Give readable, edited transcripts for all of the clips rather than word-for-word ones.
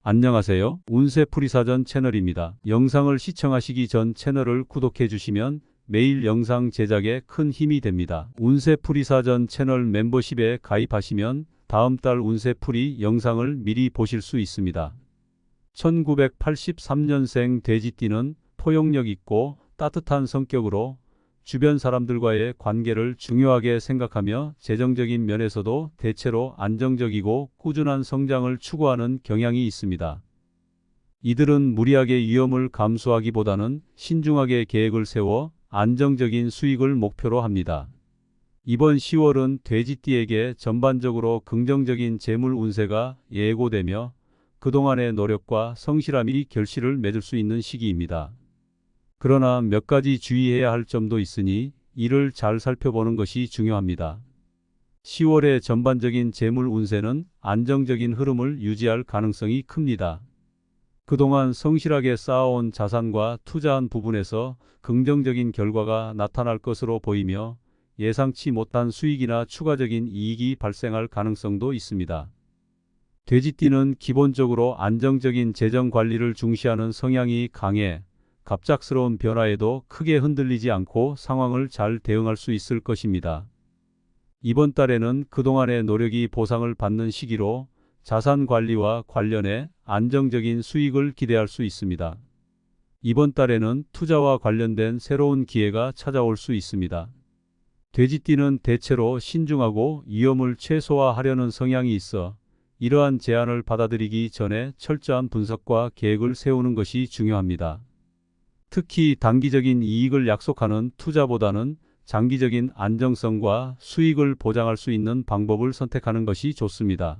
안녕하세요. 운세풀이사전 채널입니다. 영상을 시청하시기 전 채널을 구독해 주시면 매일 영상 제작에 큰 힘이 됩니다. 운세풀이사전 채널 멤버십에 가입하시면 다음 달 운세풀이 영상을 미리 보실 수 있습니다. 1983년생 돼지띠는 포용력 있고 따뜻한 성격으로 주변 사람들과의 관계를 중요하게 생각하며 재정적인 면에서도 대체로 안정적이고 꾸준한 성장을 추구하는 경향이 있습니다. 이들은 무리하게 위험을 감수하기보다는 신중하게 계획을 세워 안정적인 수익을 목표로 합니다. 이번 10월은 돼지띠에게 전반적으로 긍정적인 재물 운세가 예고되며 그동안의 노력과 성실함이 결실을 맺을 수 있는 시기입니다. 그러나 몇 가지 주의해야 할 점도 있으니 이를 잘 살펴보는 것이 중요합니다. 10월의 전반적인 재물 운세는 안정적인 흐름을 유지할 가능성이 큽니다. 그동안 성실하게 쌓아온 자산과 투자한 부분에서 긍정적인 결과가 나타날 것으로 보이며 예상치 못한 수익이나 추가적인 이익이 발생할 가능성도 있습니다. 돼지띠는 기본적으로 안정적인 재정 관리를 중시하는 성향이 강해 갑작스러운 변화에도 크게 흔들리지 않고 상황을 잘 대응할 수 있을 것입니다. 이번 달에는 그동안의 노력이 보상을 받는 시기로 자산 관리와 관련해 안정적인 수익을 기대할 수 있습니다. 이번 달에는 투자와 관련된 새로운 기회가 찾아올 수 있습니다. 돼지띠는 대체로 신중하고 위험을 최소화하려는 성향이 있어 이러한 제안을 받아들이기 전에 철저한 분석과 계획을 세우는 것이 중요합니다. 특히 단기적인 이익을 약속하는 투자보다는 장기적인 안정성과 수익을 보장할 수 있는 방법을 선택하는 것이 좋습니다.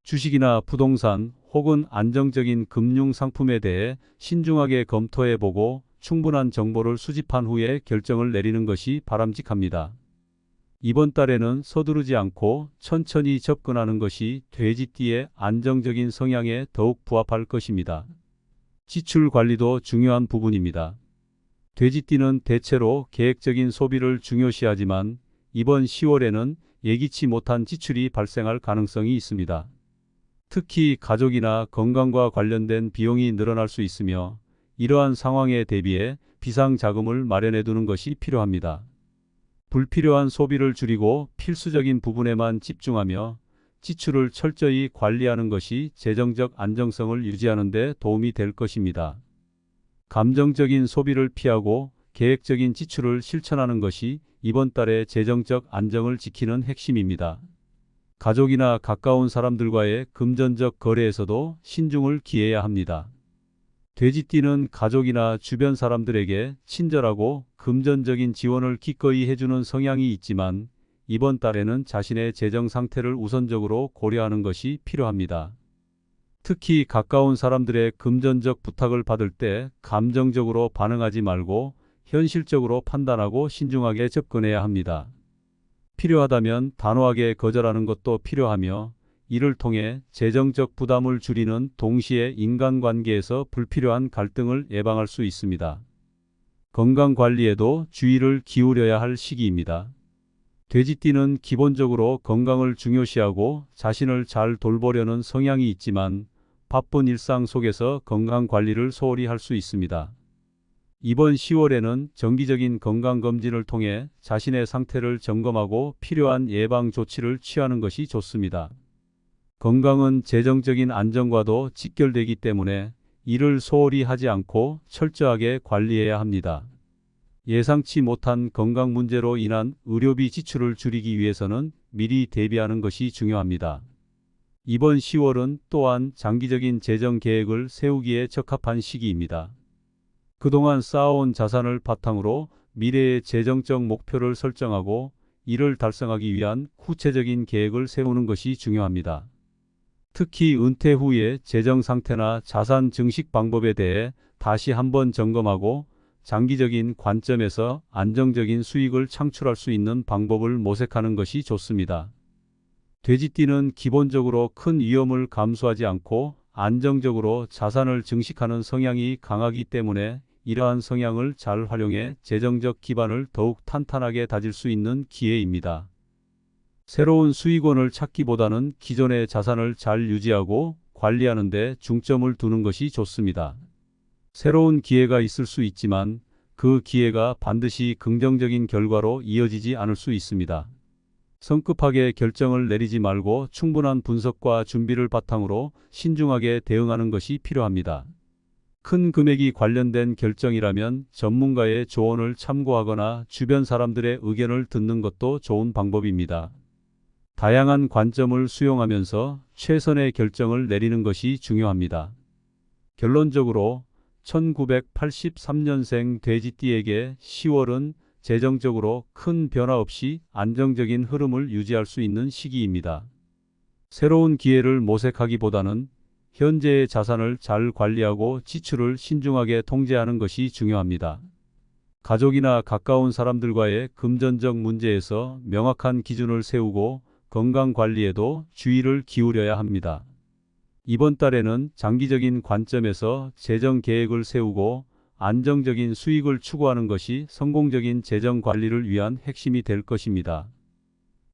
주식이나 부동산 혹은 안정적인 금융 상품에 대해 신중하게 검토해보고 충분한 정보를 수집한 후에 결정을 내리는 것이 바람직합니다. 이번 달에는 서두르지 않고 천천히 접근하는 것이 돼지띠의 안정적인 성향에 더욱 부합할 것입니다. 지출 관리도 중요한 부분입니다. 돼지띠는 대체로 계획적인 소비를 중요시하지만 이번 10월에는 예기치 못한 지출이 발생할 가능성이 있습니다. 특히 가족이나 건강과 관련된 비용이 늘어날 수 있으며 이러한 상황에 대비해 비상자금을 마련해 두는 것이 필요합니다. 불필요한 소비를 줄이고 필수적인 부분에만 집중하며 지출을 철저히 관리하는 것이 재정적 안정성을 유지하는 데 도움이 될 것입니다. 감정적인 소비를 피하고 계획적인 지출을 실천하는 것이 이번 달의 재정적 안정을 지키는 핵심입니다. 가족이나 가까운 사람들과의 금전적 거래에서도 신중을 기해야 합니다. 돼지띠는 가족이나 주변 사람들에게 친절하고 금전적인 지원을 기꺼이 해주는 성향이 있지만 이번 달에는 자신의 재정 상태를 우선적으로 고려하는 것이 필요합니다. 특히 가까운 사람들의 금전적 부탁을 받을 때 감정적으로 반응하지 말고 현실적으로 판단하고 신중하게 접근해야 합니다. 필요하다면 단호하게 거절하는 것도 필요하며 이를 통해 재정적 부담을 줄이는 동시에 인간관계에서 불필요한 갈등을 예방할 수 있습니다. 건강 관리에도 주의를 기울여야 할 시기입니다. 돼지띠는 기본적으로 건강을 중요시하고 자신을 잘 돌보려는 성향이 있지만 바쁜 일상 속에서 건강 관리를 소홀히 할 수 있습니다. 이번 10월에는 정기적인 건강검진을 통해 자신의 상태를 점검하고 필요한 예방 조치를 취하는 것이 좋습니다. 건강은 재정적인 안정과도 직결되기 때문에 이를 소홀히 하지 않고 철저하게 관리해야 합니다. 예상치 못한 건강 문제로 인한 의료비 지출을 줄이기 위해서는 미리 대비하는 것이 중요합니다. 이번 10월은 또한 장기적인 재정 계획을 세우기에 적합한 시기입니다. 그동안 쌓아온 자산을 바탕으로 미래의 재정적 목표를 설정하고 이를 달성하기 위한 구체적인 계획을 세우는 것이 중요합니다. 특히 은퇴 후의 재정 상태나 자산 증식 방법에 대해 다시 한번 점검하고 장기적인 관점에서 안정적인 수익을 창출할 수 있는 방법을 모색하는 것이 좋습니다. 돼지띠는 기본적으로 큰 위험을 감수하지 않고 안정적으로 자산을 증식하는 성향이 강하기 때문에 이러한 성향을 잘 활용해 재정적 기반을 더욱 탄탄하게 다질 수 있는 기회입니다. 새로운 수익원을 찾기보다는 기존의 자산을 잘 유지하고 관리하는 데 중점을 두는 것이 좋습니다. 새로운 기회가 있을 수 있지만 그 기회가 반드시 긍정적인 결과로 이어지지 않을 수 있습니다. 성급하게 결정을 내리지 말고 충분한 분석과 준비를 바탕으로 신중하게 대응하는 것이 필요합니다. 큰 금액이 관련된 결정이라면 전문가의 조언을 참고하거나 주변 사람들의 의견을 듣는 것도 좋은 방법입니다. 다양한 관점을 수용하면서 최선의 결정을 내리는 것이 중요합니다. 결론적으로 1983년생 돼지띠에게 10월은 재정적으로 큰 변화 없이 안정적인 흐름을 유지할 수 있는 시기입니다. 새로운 기회를 모색하기보다는 현재의 자산을 잘 관리하고 지출을 신중하게 통제하는 것이 중요합니다. 가족이나 가까운 사람들과의 금전적 문제에서 명확한 기준을 세우고 건강 관리에도 주의를 기울여야 합니다. 이번 달에는 장기적인 관점에서 재정 계획을 세우고 안정적인 수익을 추구하는 것이 성공적인 재정 관리를 위한 핵심이 될 것입니다.